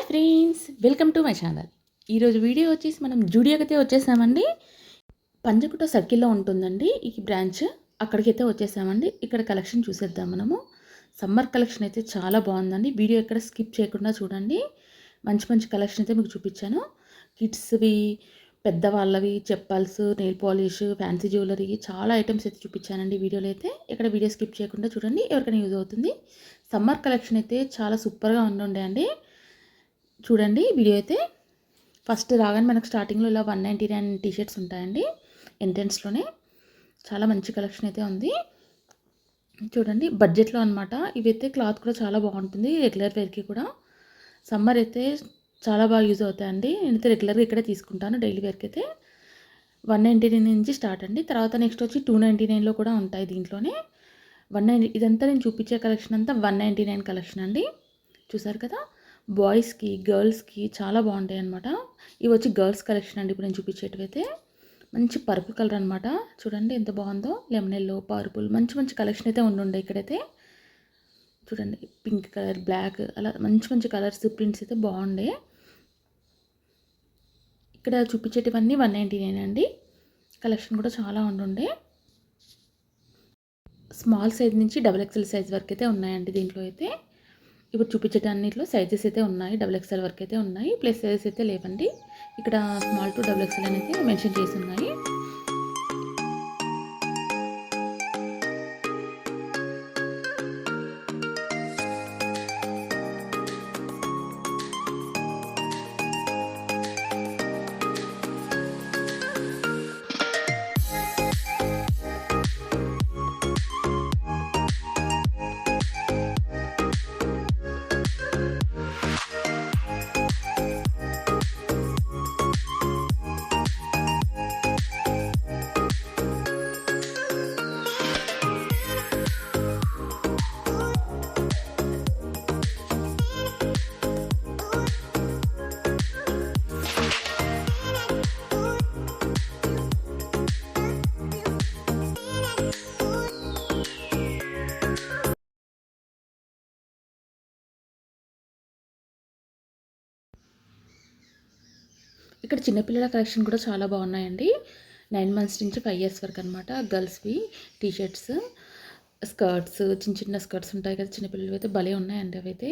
Friends, welcome to my channel. ఈరోజు video వచ్చేసి మనం జూడియోకైతే వచ్చేసామండి. పంజగుట్ట సర్కిల్లో ఉంటుందండి ఈ బ్రాంచ్. అక్కడికైతే వచ్చేసామండి. ఇక్కడ కలెక్షన్ చూసేద్దాం మనము. సమ్మర్ కలెక్షన్ అయితే చాలా బాగుందండి. వీడియో ఎక్కడ స్కిప్ చేయకుండా చూడండి. మంచి మంచి కలెక్షన్ అయితే మీకు చూపించాను. కిడ్స్వి, పెద్దవాళ్ళవి, చెప్పల్స్, నెయిల్ పాలిష్, ఫ్యాన్సీ జ్యువెలరీ చాలా ఐటమ్స్ అయితే చూపించానండి వీడియోలో అయితే. ఇక్కడ వీడియో స్కిప్ చేయకుండా చూడండి, ఎవరికైనా యూజ్ అవుతుంది. సమ్మర్ కలెక్షన్ అయితే చాలా సూపర్గా ఉండే అండి. చూడండి వీడియో అయితే. ఫస్ట్ రాగానే మనకు స్టార్టింగ్లో ఇలా 199 టీషర్ట్స్ ఉంటాయండి ఎంట్రెన్స్లోనే. చాలా మంచి కలెక్షన్ అయితే ఉంది. చూడండి బడ్జెట్లో అనమాట. ఇవైతే క్లాత్ కూడా చాలా బాగుంటుంది, రెగ్యులర్ వేర్కి కూడా. సమ్మర్ అయితే చాలా బాగా యూజ్ అవుతాయండి. నేనైతే రెగ్యులర్గా ఇక్కడే తీసుకుంటాను డైలీ వేర్కి అయితే. 199 నుంచి స్టార్ట్ అండి. తర్వాత నెక్స్ట్ వచ్చి 299లో కూడా ఉంటాయి దీంట్లోనే. 190 ఇదంతా నేను చూపించే కలెక్షన్ అంతా 199 కలెక్షన్ అండి. చూసారు కదా. బాయ్స్కి, గర్ల్స్కి చాలా బాగుంటాయి అనమాట. ఇవి వచ్చి గర్ల్స్ కలెక్షన్ అండి. ఇప్పుడు నేను చూపించేటివైతే మంచి పర్పుల్ కలర్ అనమాట. చూడండి ఎంత బాగుందో. లెమన్ ఎల్లో, పర్పుల్, మంచి మంచి కలెక్షన్ అయితే ఉండే ఇక్కడైతే. చూడండి పింక్ కలర్, బ్లాక్, అలా మంచి మంచి కలర్స్, ప్రింట్స్ అయితే బాగుండే. ఇక్కడ చూపించేటివన్నీ 199 అండి. కలెక్షన్ కూడా చాలా ఉండే. స్మాల్ సైజ్ నుంచి XXL సైజ్ వరకు అయితే ఉన్నాయండి దీంట్లో అయితే. ఇప్పుడు చూపించడాన్నిట్లో సైజెస్ అయితే ఉన్నాయి. XXL వరకు అయితే ఉన్నాయి, ప్లస్ సైజెస్ అయితే లేవండి. ఇక్కడ స్మాల్ టు XXL అని అయితే మెన్షన్ చేసి ఉన్నాయి. ఇక్కడ చిన్నపిల్లల కలెక్షన్ కూడా చాలా బాగున్నాయండి. 9 months నుంచి 5 years వరకు అనమాట. గర్ల్స్వి టీషర్ట్స్, స్కర్ట్స్, చిన్న చిన్న స్కర్ట్స్ ఉంటాయి కదా చిన్నపిల్లలు అయితే భలే ఉన్నాయండి. అవి అయితే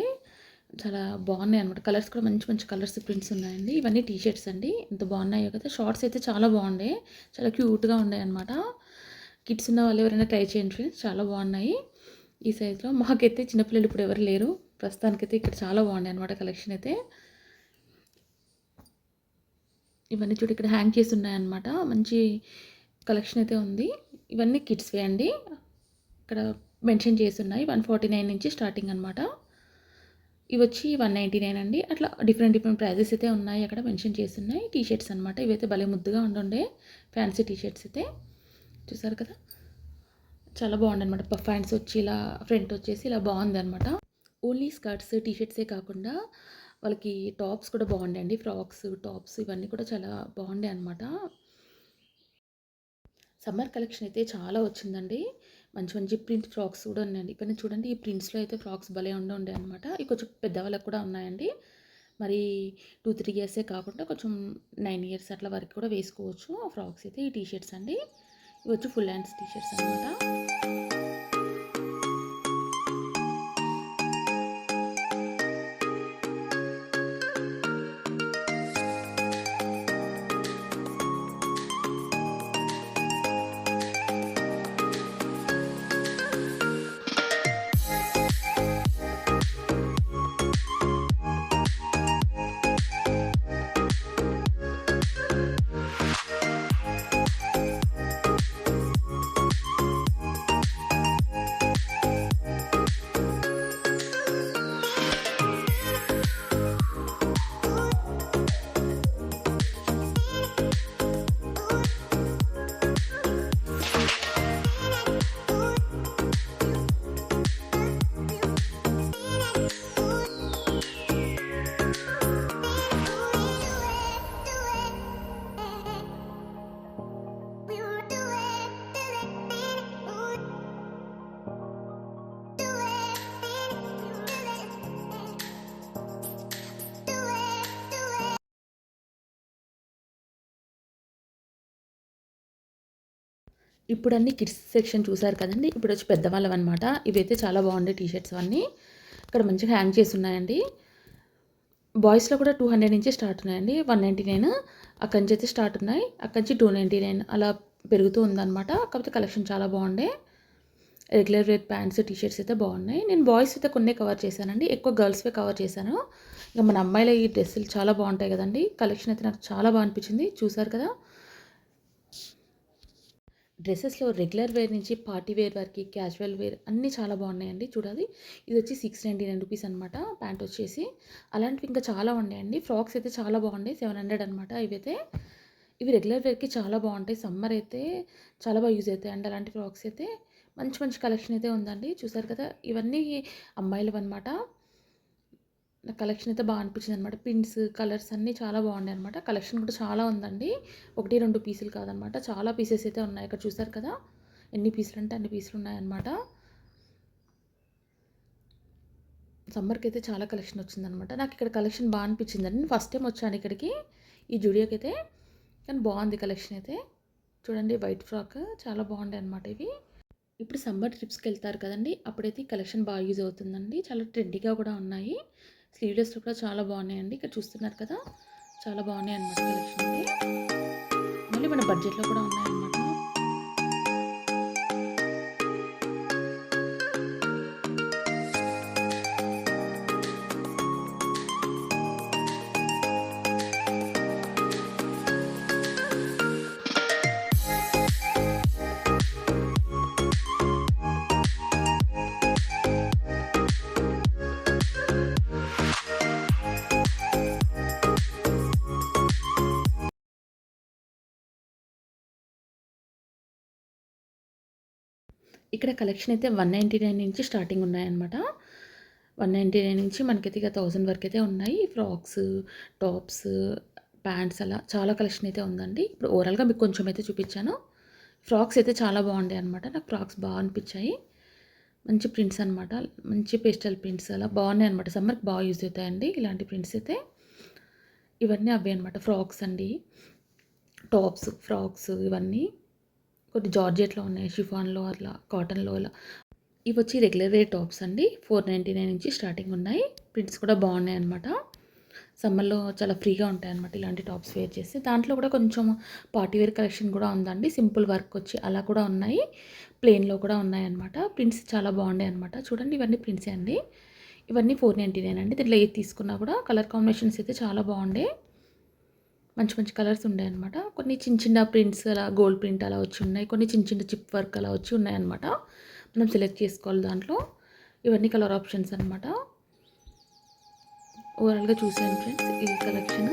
చాలా బాగున్నాయి అనమాట. కలర్స్ కూడా మంచి మంచి కలర్స్, ప్రింట్స్ ఉన్నాయండి. ఇవన్నీ టీషర్ట్స్ అండి. ఎంత బాగున్నాయో కదా. షార్ట్స్ అయితే చాలా బాగుండే, చాలా క్యూట్గా ఉన్నాయి అనమాట. కిడ్స్ ఉన్న వాళ్ళు ఎవరైనా ట్రై చేయండి ఫ్రెండ్స్, చాలా బాగున్నాయి ఈ సైజులో. మాకైతే చిన్నపిల్లలు ఇప్పుడు ఎవరు లేరు ప్రస్తుతానికైతే. ఇక్కడ చాలా బాగున్నాయి అనమాట కలెక్షన్ అయితే. ఇవన్నీ చూడు ఇక్కడ హ్యాంగ్ చేసి ఉన్నాయన్నమాట. మంచి కలెక్షన్ అయితే ఉంది. ఇవన్నీ కిడ్స్వే అండి. ఇక్కడ మెన్షన్ చేసి ఉన్నాయి. 149 నుంచి స్టార్టింగ్ అనమాట. ఇవి వచ్చి 199 అండి. అట్లా డిఫరెంట్ డిఫరెంట్ ప్రైజెస్ అయితే ఉన్నాయి, అక్కడ మెన్షన్ చేసి ఉన్నాయి. టీషర్ట్స్ అనమాట. ఇవైతే భలే ముద్దుగా ఉండే ఫ్యాన్సీ టీషర్ట్స్ అయితే. చూసారు కదా, చాలా బాగుంది అనమాట. పఫ్ హ్యాండ్స్ వచ్చి ఇలా ఫ్రంట్ వచ్చేసి ఇలా బాగుంది అనమాట. ఓన్లీ స్కర్ట్స్, టీషర్ట్సే కాకుండా వాళ్ళకి టాప్స్ కూడా బాగుండే. ఫ్రాక్స్, టాప్స్ ఇవన్నీ కూడా చాలా బాగుండే అనమాట. సమ్మర్ కలెక్షన్ అయితే చాలా వచ్చిందండి. మంచి మంచి ప్రింట్ ఫ్రాక్స్ కూడా ఉన్నాయండి. ఇక్కడ చూడండి, ఈ ప్రింట్స్లో అయితే ఫ్రాక్స్ భలే ఉండే అనమాట. ఇవి కొంచెం పెద్దవాళ్ళకి కూడా ఉన్నాయండి. మరి 2-3 yearsే కాకుండా కొంచెం 9 years అట్లా వరకు కూడా వేసుకోవచ్చు ఫ్రాక్స్ అయితే. ఈ టీషర్ట్స్ అండి. ఇవి వచ్చి ఫుల్ హ్యాండ్స్ టీషర్ట్స్ అనమాట. ఇప్పుడు అన్ని కిడ్స్ సెక్షన్ చూసారు కదండి. ఇప్పుడు వచ్చి పెద్దవాళ్ళవన్నమాట. ఇవైతే చాలా బాగుండే టీ షర్ట్స్ అవన్నీ. ఇక్కడ మంచిగా హ్యాంగ్ చేసి ఉన్నాయండి. బాయ్స్లో కూడా 200 నుంచి స్టార్ట్ ఉన్నాయండి. 199 అక్కడి నుంచి అయితే స్టార్ట్ ఉన్నాయి. అక్కడి నుంచి 299 అలా పెరుగుతూ ఉందన్నమాట. కాకపోతే కలెక్షన్ చాలా బాగుండే. Regular wear pants T shirts అయితే బాగున్నాయి. నేను బాయ్స్ అయితే కొన్నే కవర్ చేశానండి. ఎక్కువ గర్ల్స్వే కవర్ చేశాను. ఇక మన అమ్మాయిల ఈ డ్రెస్సులు చాలా బాగుంటాయి కదండి. కలెక్షన్ అయితే నాకు చాలా బాగా అనిపించింది. చూసారు కదా. డ్రెస్సెస్లో రెగ్యులర్ వేర్ నుంచి పార్టీ వేర్ వరకు క్యాజువల్ వేర్ అన్నీ చాలా బాగున్నాయండి. చూడాలి, ఇది వచ్చి 699 రూపీస్ అనమాట. ప్యాంట్ వచ్చేసి అలాంటివి ఇంకా చాలా ఉన్నాయండి. ఫ్రాక్స్ అయితే చాలా బాగున్నాయి. 700 అనమాట. ఇవైతే ఇవి రెగ్యులర్ వేర్కి చాలా బాగుంటాయి. సమ్మర్ అయితే చాలా బాగా యూజ్ అవుతాయి అండి. అలాంటి ఫ్రాక్స్ అయితే మంచి మంచి కలెక్షన్ అయితే ఉందండి. చూసారు కదా, ఇవన్నీ అమ్మాయిలు అనమాట. నా కలెక్షన్ అయితే బాగా అనిపించింది అనమాట. పిన్స్ కలర్స్ అన్నీ చాలా బాగున్నాయి అనమాట. కలెక్షన్ కూడా చాలా ఉందండి. 1-2 పీసులు కాదనమాట, చాలా పీసెస్ అయితే ఉన్నాయి. ఇక్కడ చూసారు కదా, ఎన్ని పీసులు అంటే అన్ని పీసులు ఉన్నాయన్నమాట. సమ్మర్కి అయితే చాలా కలెక్షన్ వచ్చిందనమాట. నాకు ఇక్కడ కలెక్షన్ బాగా అనిపించిందండి. నేను ఫస్ట్ టైం వచ్చాను ఇక్కడికి, ఈ జుడియోకి అయితే. కానీ బాగుంది కలెక్షన్ అయితే. చూడండి, వైట్ ఫ్రాక్ చాలా బాగుండే అనమాట ఇవి. ఇప్పుడు సమ్మర్ ట్రిప్స్కి వెళ్తారు కదండి, అప్పుడైతే ఈ కలెక్షన్ బాగా యూజ్ అవుతుందండి. చాలా ట్రెండీగా కూడా ఉన్నాయి. స్లీవ్లెస్లో కూడా చాలా బాగున్నాయండి. ఇక్కడ చూస్తున్నారు కదా, చాలా బాగున్నాయి అన్నమాట కలెక్షన్ అయితే. మళ్ళీ మన బడ్జెట్లో కూడా ఉన్నాయన్నమాట. ఇక్కడ కలెక్షన్ అయితే 199 నుంచి స్టార్టింగ్ ఉన్నాయన్నమాట. 199 నుంచి మనకైతే ఇక 1000 వరకు అయితే ఉన్నాయి. ఫ్రాక్స్, టాప్స్, ప్యాంట్స్ అలా చాలా కలెక్షన్ అయితే ఉందండి. ఇప్పుడు ఓవరాల్గా మీకు కొంచెం అయితే చూపించాను. ఫ్రాక్స్ అయితే చాలా బాగుంటాయి అనమాట. నాకు ఫ్రాక్స్ బాగా అనిపించాయి. మంచి ప్రింట్స్ అనమాట, మంచి పేస్టల్ ప్రింట్స్ అలా బాగున్నాయి అనమాట. సమ్మర్కి బాగా యూజ్ అవుతాయండి ఇలాంటి ప్రింట్స్ అయితే. ఇవన్నీ అవే అనమాట. ఫ్రాక్స్ అండి, టాప్స్, ఫ్రాక్స్ ఇవన్నీ కొన్ని జార్జెట్లో ఉన్నాయి, షిఫాన్లో అట్లా, కాటన్లో అలా. ఇవి వచ్చి రెగ్యులర్ వేర్ టాప్స్ అండి. 499 నుంచి స్టార్టింగ్ ఉన్నాయి. ప్రింట్స్ కూడా బాగున్నాయి అనమాట. సమ్మర్లో చాలా ఫ్రీగా ఉంటాయి అనమాట ఇలాంటి టాప్స్ వేర్ చేస్తే. దాంట్లో కూడా కొంచెం పార్టీ వేర్ కలెక్షన్ కూడా ఉందండి. సింపుల్ వర్క్ వచ్చి అలా కూడా ఉన్నాయి, ప్లెయిన్లో కూడా ఉన్నాయన్నమాట. ప్రింట్స్ చాలా బాగున్నాయి అనమాట. చూడండి, ఇవన్నీ ప్రింట్సే అండి. ఇవన్నీ 499 అండి. దీంట్లో ఏది తీసుకున్నా కూడా కలర్ కాంబినేషన్స్ అయితే చాలా బాగుండే. మంచి మంచి కలర్స్ ఉన్నాయన్నమాట. కొన్ని చిన్న చిన్న ప్రింట్స్ అలా గోల్డ్ ప్రింట్ అలా వచ్చి ఉన్నాయి. కొన్ని చిన్న చిన్న చిప్ వర్క్ అలా వచ్చి ఉన్నాయన్నమాట. మనం సెలెక్ట్ చేసుకోవాలి దాంట్లో. ఇవన్నీ కలర్ ఆప్షన్స్ అనమాట. ఓవరాల్గా చూసాను ఫ్రెండ్స్ ఈ కలెక్షన్.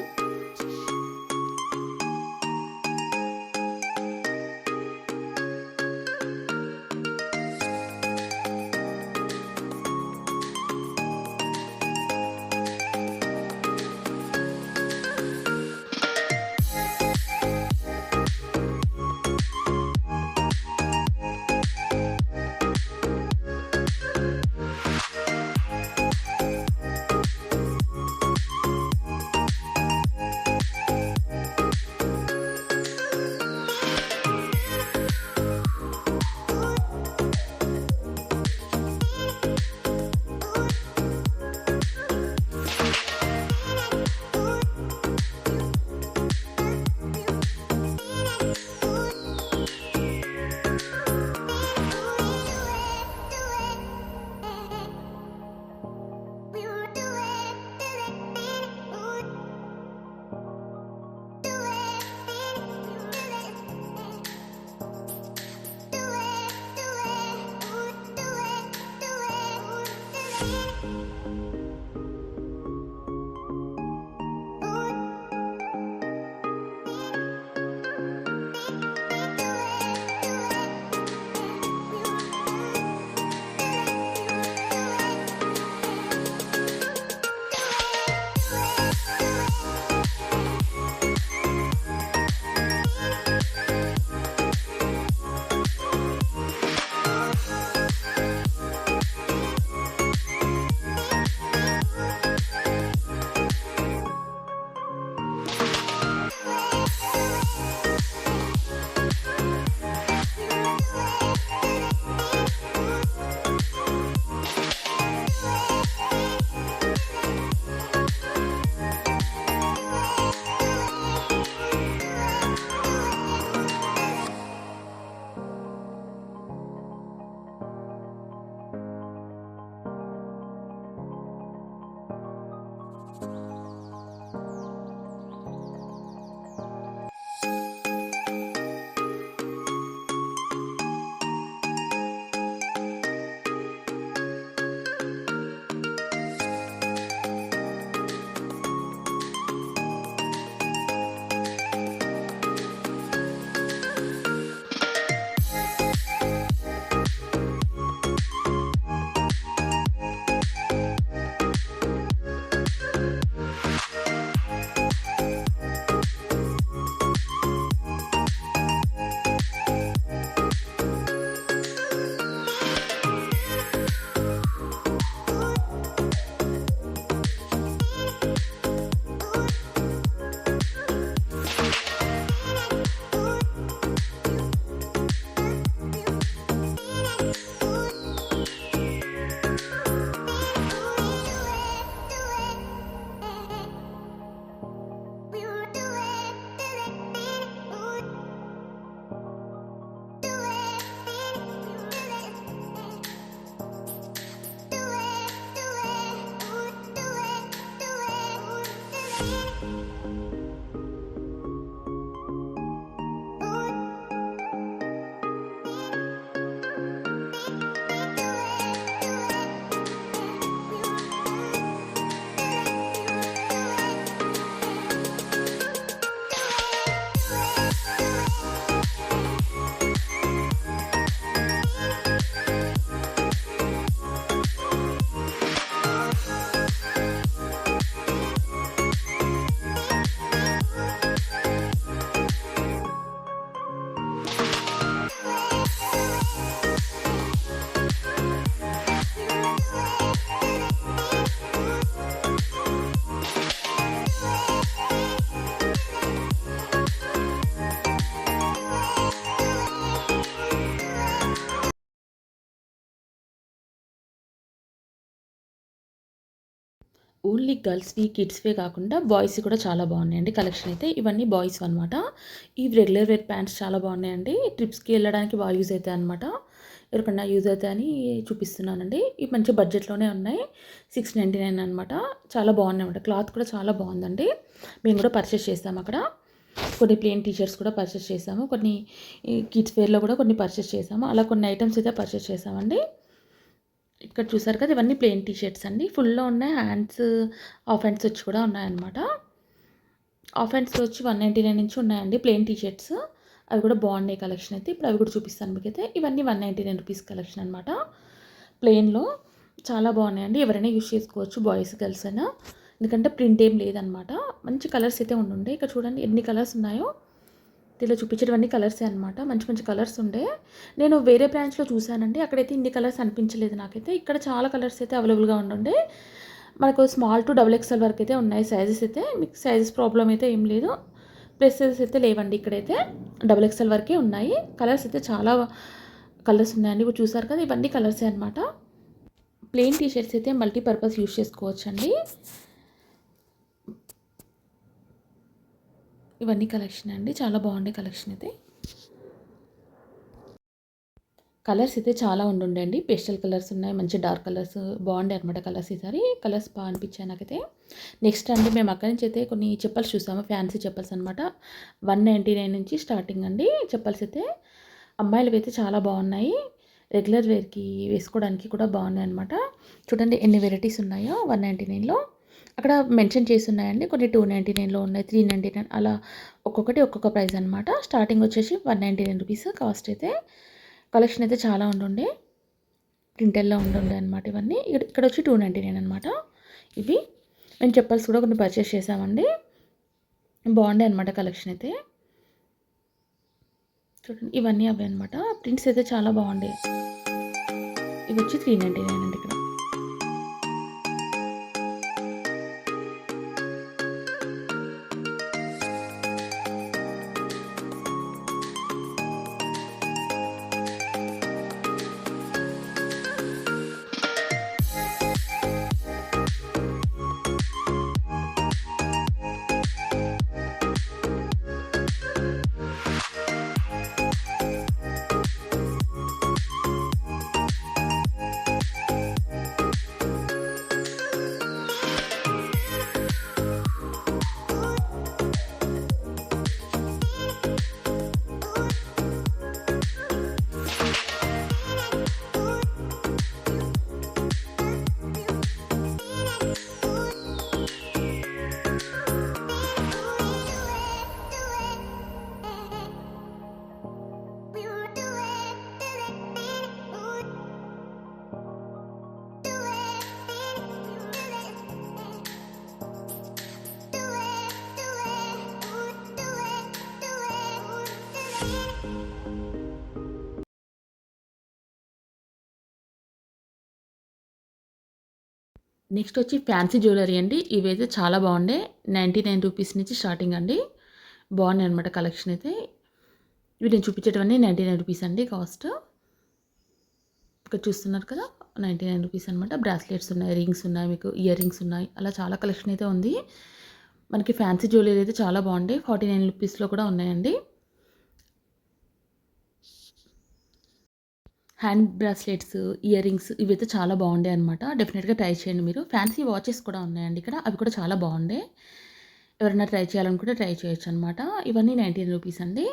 ఓన్లీ గర్ల్స్వి, కిడ్స్‌వే కాకుండా బాయ్స్‌వి కూడా చాలా బాగున్నాయండి కలెక్షన్ అయితే. ఇవన్నీ బాయ్స్ అనమాట. ఇవి రెగ్యులర్ వేర్ ప్యాంట్స్ చాలా బాగున్నాయండి. ట్రిప్స్‌కి వెళ్ళడానికి బాగా యూజ్ అవుతాయన్నమాట. ఎవరికన్నా యూజ్ అవుతాయని చూపిస్తున్నానండి. ఇవి మంచి బడ్జెట్‌లోనే ఉన్నాయి. 699 అనమాట. చాలా బాగున్నాయన్నమాట. క్లాత్ కూడా చాలా బాగుందండి. మేము కూడా పర్చేస్ చేసాము అక్కడ. కొన్ని ప్లెయిన్ టీ షర్ట్స్ కూడా పర్చేస్ చేసాము. కొన్ని కిడ్స్ వేర్‌లో కూడా కొన్ని పర్చేస్ చేసాము. అలా కొన్ని ఐటెమ్స్ అయితే పర్చేస్ చేసామండి. ఇక్కడ చూసారు కదా! ఇవన్నీ ప్లెయిన్ టీ షర్ట్స్ అండి. ఫుల్‌లో ఉన్నాయి. హాఫ్ హ్యాండ్స్ వచ్చి కూడా ఉన్నాయన్నమాట. హాఫ్ హ్యాండ్స్‌లో వచ్చి 199 నుంచి ఉన్నాయండి ప్లెయిన్ టీ షర్ట్స్. అవి కూడా బాగున్నాయి కలెక్షన్ అయితే. ఇప్పుడు అవి కూడా చూపిస్తాను మీకైతే. ఇవన్నీ 199 రూపీస్ కలెక్షన్ అనమాట. ప్లెయిన్‌లో చాలా బాగున్నాయండి. ఎవరైనా యూజ్ చేసుకోవచ్చు. బాయ్స్, గర్ల్స్ అయినా. ఎందుకంటే ప్రింట్ ఏం లేదనమాట. మంచి కలర్స్ అయితే ఉండుండే. ఇక్కడ చూడండి ఎన్ని కలర్స్ ఉన్నాయో. దీంట్లో చూపించేటివన్నీ కలర్సే అనమాట. మంచి మంచి కలర్స్ ఉండే. నేను వేరే బ్రాంచ్‌లో చూసానండి. అక్కడైతే ఇన్ని కలర్స్ అనిపించలేదు నాకైతే. ఇక్కడ చాలా కలర్స్ అయితే అవైలబుల్‌గా ఉండుండే. మనకు స్మాల్ టు డబుల్ ఎక్స్ఎల్ వరకు అయితే ఉన్నాయి సైజెస్ అయితే. మీకు సైజెస్ ప్రాబ్లమ్ అయితే ఏం లేదు. ప్లస్ సైజెస్ అయితే లేవండి ఇక్కడైతే. డబుల్ ఎక్స్ఎల్ వరకే ఉన్నాయి. కలర్స్ అయితే చాలా కలర్స్ ఉన్నాయండి. ఇప్పుడు చూసారు కదా! ఇవన్నీ కలర్సే అనమాట. ప్లెయిన్ టీ షర్ట్స్ అయితే మల్టీపర్పస్ యూజ్ చేసుకోవచ్చండి. ఇవన్నీ కలెక్షన్ అండి. చాలా బాగుండే కలెక్షన్ అయితే. కలర్స్ అయితే చాలా ఉండుండండి. పేస్టల్ కలర్స్ ఉన్నాయి. మంచి డార్క్ కలర్స్ బాగుండే అనమాట కలర్స్ ఈసారి. కలర్స్ బాగా అనిపించాయి నాకైతే. నెక్స్ట్ అండి మేము అక్కడి నుంచి అయితే కొన్ని చెప్పల్స్ చూసాము. ఫ్యాన్సీ చెప్పల్స్ అనమాట. 199 నుంచి స్టార్టింగ్ అండి చెప్పల్స్ అయితే. అమ్మాయిలవి అయితే చాలా బాగున్నాయి. రెగ్యులర్ వేర్‌కి వేసుకోవడానికి కూడా బాగున్నాయి అనమాట. చూడండి ఎన్ని వెరైటీస్ ఉన్నాయో 199లో. అక్కడ మెన్షన్ చేసి ఉన్నాయండి. కొన్ని 299లో ఉన్నాయి. 399 అలా ఒక్కొక్కటి ఒక్కొక్క ప్రైస్ అనమాట. స్టార్టింగ్ వచ్చేసి 199 రూపీస్ కాస్ట్ అయితే. కలెక్షన్ అయితే చాలా ఉండుండే. ప్రింటెడ్‌లో ఉండుండే అనమాట ఇవన్నీ. ఇక్కడొచ్చి 299 అనమాట. ఇవి మేము చెప్పల్స్ కూడా కొన్ని పర్చేస్ చేసామండి. బాగుండే అనమాట కలెక్షన్ అయితే. చూడండి ఇవన్నీ అవే అనమాట. ప్రింట్స్ అయితే చాలా బాగుండే. ఇవొచ్చి 399 అండి ఇక్కడ. నెక్స్ట్ వచ్చి ఫ్యాన్సీ జ్యువెలరీ అండి. ఇవైతే చాలా బాగుండే. 99 రూపీస్ నుంచి స్టార్టింగ్ అండి. బాగున్నాయి అనమాట కలెక్షన్ అయితే. ఇవి నేను చూపించేటివన్నీ 99 రూపీస్ అండి కాస్ట్. ఇక్కడ చూస్తున్నారు కదా! 99 రూపీస్ అనమాట. బ్రాస్లెట్స్ ఉన్నాయి, రింగ్స్ ఉన్నాయి, మీకు ఇయర్ రింగ్స్ ఉన్నాయి. అలా చాలా కలెక్షన్ అయితే ఉంది. మనకి ఫ్యాన్సీ జ్యువెలరీ అయితే చాలా బాగుంటాయి. 49 రూపీస్‌లో కూడా ఉన్నాయండి. హ్యాండ్ బ్రాస్లెట్స్, ఇయర్ రింగ్స్ ఇవైతే చాలా బాగుండాయి అనమాట. డెఫినెట్‌గా ట్రై చేయండి మీరు. ఫ్యాన్సీ వాచెస్ కూడా ఉన్నాయండి ఇక్కడ. అవి కూడా చాలా బాగుండే. ఎవరైనా ట్రై చేయాలనుకుంటే ట్రై చేయొచ్చనమాట. ఇవన్నీ 99 రూపీస్ అండి.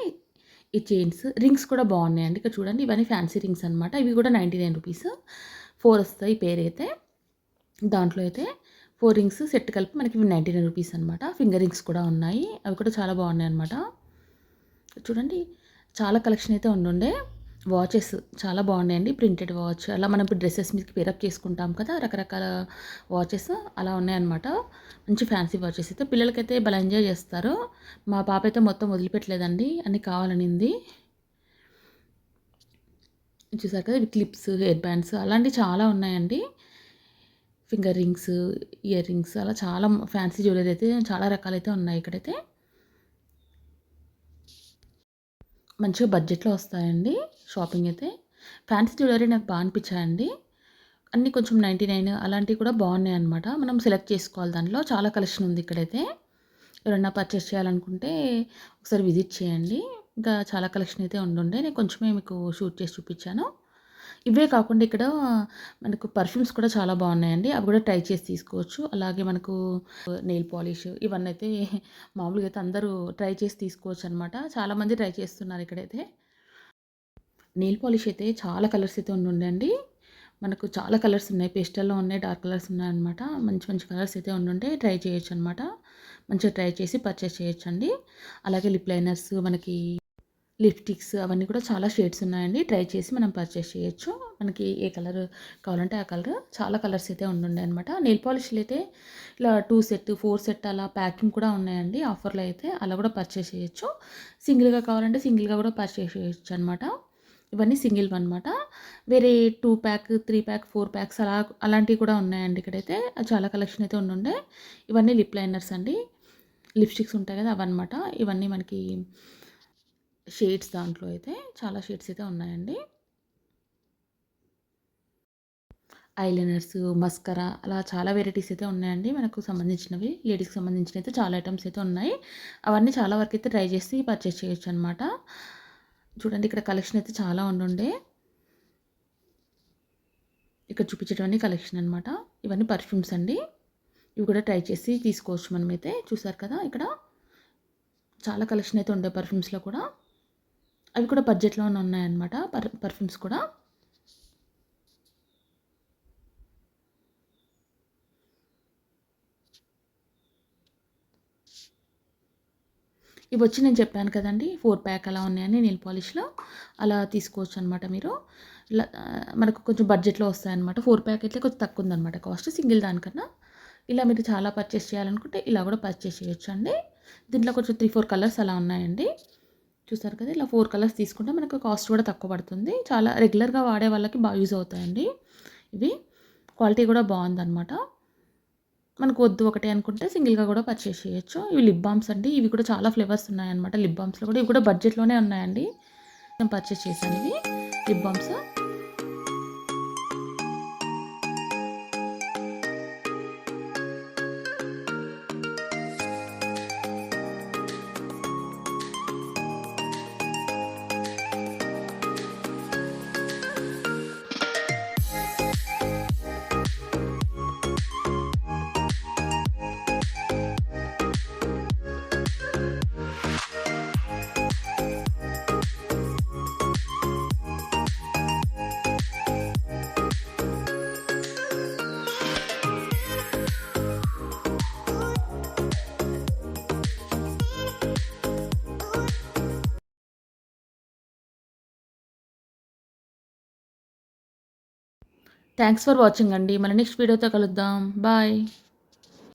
ఈ చైన్స్, రింగ్స్ కూడా బాగున్నాయండి. ఇక్కడ చూడండి ఇవన్నీ ఫ్యాన్సీ రింగ్స్ అనమాట. ఇవి కూడా 99 రూపీస్. 4 వస్తాయి పేరైతే. దాంట్లో అయితే 4 రింగ్స్ సెట్ కలిపి మనకి 99 రూపీస్ అనమాట. ఫింగర్ రింగ్స్ కూడా ఉన్నాయి. అవి కూడా చాలా బాగున్నాయన్నమాట. చూడండి చాలా కలెక్షన్ అయితే ఉండుండే. వాచెస్ చాలా బాగున్నాయండి. ప్రింటెడ్ వాచ్ అలా మనం ఇప్పుడు డ్రెసెస్ మీదకి పేరప్ చేసుకుంటాం కదా! రకరకాల వాచెస్ అలా ఉన్నాయన్నమాట. మంచి ఫ్యాన్సీ వాచెస్ అయితే పిల్లలకైతే భలే ఎంజాయ్ చేస్తారు. మా పాప అయితే మొత్తం వదిలిపెట్టలేదండి. అన్నీ కావాలనింది. చూసారు కదా! ఇవి క్లిప్స్, హెయిర్ బ్యాండ్స్ అలాంటివి చాలా ఉన్నాయండి. ఫింగర్ రింగ్స్, ఇయర్ రింగ్స్ అలా చాలా ఫ్యాన్సీ జ్యువెలరీ అయితే చాలా రకాలైతే ఉన్నాయి ఇక్కడైతే. మంచిగా బడ్జెట్‌లో వస్తాయండి షాపింగ్ అయితే. ఫ్యాన్సీ జ్యువెలరీ నాకు బా అనిపించాయండి. అన్నీ కొంచెం 99 అలాంటివి కూడా బాగున్నాయన్నమాట. మనం సెలెక్ట్ చేసుకోవాలి దానిలో. చాలా కలెక్షన్ ఉంది ఇక్కడైతే. ఎవరైనా పర్చేస్ చేయాలనుకుంటే ఒకసారి విజిట్ చేయండి. ఇంకా చాలా కలెక్షన్ అయితే ఉండుండే. నేను కొంచెమే మీకు షూట్ చేసి చూపించాను. ఇవే కాకుండా ఇక్కడ మనకు పర్ఫ్యూమ్స్ కూడా చాలా బాగున్నాయండి. అవి కూడా ట్రై చేసి తీసుకోవచ్చు. అలాగే మనకు నెయిల్ పాలిష్ ఇవన్నైతే మామూలుగా అయితే అందరూ ట్రై చేసి తీసుకోవచ్చనమాట. చాలామంది ట్రై చేస్తున్నారు ఇక్కడైతే. నెయిల్ పాలిష్ అయితే చాలా కలర్స్ అయితే ఉండుండే. మనకు చాలా కలర్స్ ఉన్నాయి. పేస్టల్‌లో ఉన్నాయి, డార్క్ కలర్స్ ఉన్నాయన్నమాట. మంచి మంచి కలర్స్ అయితే ఉండుంటే ట్రై చేయొచ్చనమాట. మంచిగా ట్రై చేసి పర్చేస్ చేయొచ్చండి. అలాగే లిప్ లైనర్స్, మనకి లిప్‌స్టిక్స్ అవన్నీ కూడా చాలా షేడ్స్ ఉన్నాయండి. ట్రై చేసి మనం పర్చేస్ చేయొచ్చు. మనకి ఏ కలర్ కావాలంటే ఆ కలర్. చాలా కలర్స్ అయితే ఉండుండే అనమాట. నెయిల్ పాలిష్‌లు అయితే ఇలా 2 సెట్, 4 సెట్ అలా ప్యాకింగ్ కూడా ఉన్నాయండి. ఆఫర్‌లో అయితే అలా కూడా పర్చేస్ చేయొచ్చు. సింగిల్‌గా కావాలంటే సింగిల్‌గా కూడా పర్చేస్ చేయొచ్చనమాట. ఇవన్నీ సింగిల్‌వన్నమాట. వేరే 2 ప్యాక్, 3 ప్యాక్, 4 ప్యాక్స్ అలాంటివి కూడా ఉన్నాయండి ఇక్కడైతే. చాలా కలెక్షన్ అయితే ఉండుండే. ఇవన్నీ లిప్ లైనర్స్ అండి. లిప్‌స్టిక్స్ ఉంటాయి కదా! అవన్నమాట. ఇవన్నీ మనకి షేడ్స్ దాంట్లో అయితే చాలా షేడ్స్ అయితే ఉన్నాయండి. ఐలైనర్స్, మస్కరా అలా చాలా వెరైటీస్ అయితే ఉన్నాయండి. మనకు సంబంధించినవి లేడీస్‌కి సంబంధించినవి చాలా ఐటెమ్స్ అయితే ఉన్నాయి. అవన్నీ చాలా వరకైతే ట్రై చేసి పర్చేస్ చేయొచ్చనమాట. చూడండి ఇక్కడ కలెక్షన్ అయితే చాలా ఉండుండే. ఇక్కడ చూపించేటివన్నీ కలెక్షన్ అనమాట. ఇవన్నీ పర్ఫ్యూమ్స్ అండి. ఇవి కూడా ట్రై చేసి తీసుకోవచ్చు మనమైతే. చూసారు కదా ఇక్కడ చాలా కలెక్షన్ అయితే ఉండే పర్ఫ్యూమ్స్‌లో కూడా. అవి కూడా బడ్జెట్‌లోనే ఉన్నాయన్నమాట పర్ఫ్యూమ్స్ కూడా. ఇవొచ్చి నేను చెప్పాను కదండీ! 4 ప్యాక్ అలా ఉన్నాయని నెయిల్ పాలిష్‌లో. అలా తీసుకోవచ్చనమాట మీరు. మనకు కొంచెం బడ్జెట్‌లో వస్తాయన్నమాట. 4 ప్యాక్ అయితే కొంచెం తక్కువుందనమాట కాస్ట్ సింగిల్ దానికన్నా. ఇలా మీరు చాలా పర్చేస్ చేయాలనుకుంటే ఇలా కూడా పర్చేస్ చేయొచ్చండి. దీంట్లో కొంచెం 3, 4 కలర్స్ అలా ఉన్నాయండి. చూసారు కదా! ఇలా 4 కలర్స్ తీసుకుంటే మనకు కాస్ట్ కూడా తక్కువ పడుతుంది. చాలా రెగ్యులర్‌గా వాడే వాళ్ళకి బాగా యూజ్ అవుతాయండి ఇవి. క్వాలిటీ కూడా బావుందనమాట. మనకు వద్దు ఒకటే అనుకుంటే సింగిల్‌గా కూడా పర్చేస్ చేయొచ్చు. ఇవి లిప్ బామ్స్ అండి. ఇవి కూడా చాలా ఫ్లేవర్స్ ఉన్నాయన్నమాట. లిప్ బామ్స్‌లో కూడా ఇవి కూడా బడ్జెట్‌లోనే ఉన్నాయండి. నేను పర్చేస్ చేశాను ఇవి lip balms. Thanks for watching అండి. మళ్ళీ నెక్స్ట్ వీడియోతో కలుద్దాం. బాయ్.